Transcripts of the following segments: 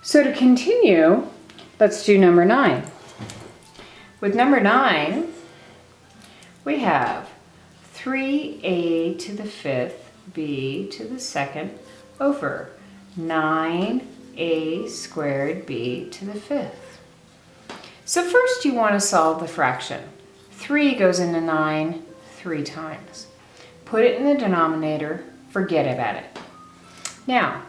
So to continue, let's do number 9. With number 9, we have 3a to the 5th b to the 2nd over 9a squared b to the 5th. So first you want to solve the fraction. 3 goes into 9 3 times. Put it in the denominator, forget about it. Now,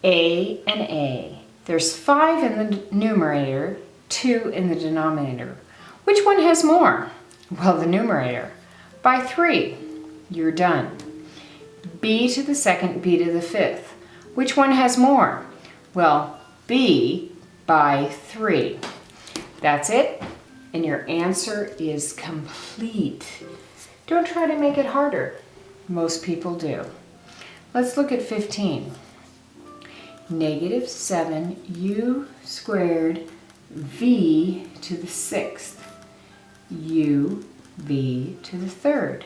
a and a. There's 5 in the numerator, 2 in the denominator. Which one has more? Well, the numerator. By 3, you're done. B to the 2nd, b to the 5th. Which one has more? Well, b by 3. That's it, and your answer is complete. Don't try to make it harder. Most people do. Let's look at 15. Negative 7u squared v to the 6th, u v to the 3rd.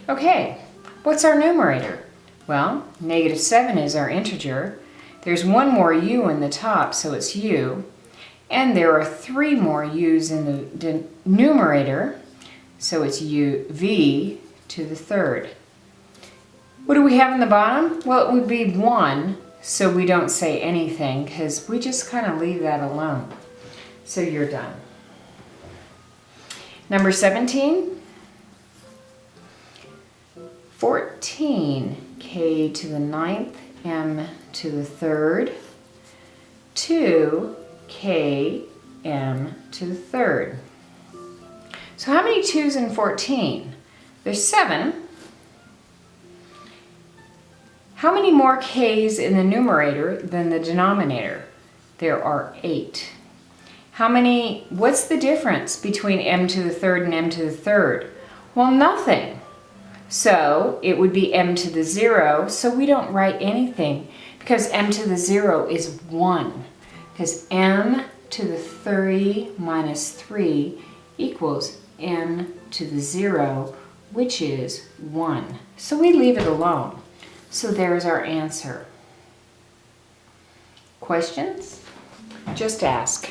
Okay, what's our numerator? Well, negative 7 is our integer. There's one more u in the top, so it's u. And there are 3 more u's in the numerator, so it's u v to the 3rd. What do we have in the bottom? Well, it would be 1, so we don't say anything because we just kind of leave that alone. So you're done. Number 17, 14k to the 9th, m to the 3rd, 2k m to the 3rd. So how many 2's in 14? There's 7. How many more k's in the numerator than the denominator? There are 8. What's the difference between m to the 3rd and m to the 3rd? Well, nothing. So it would be m to the 0, so we don't write anything because m to the 0 is 1. Because m to the 3 minus 3 equals m to the 0, which is 1. So we leave it alone. So there's our answer. Questions? Just ask.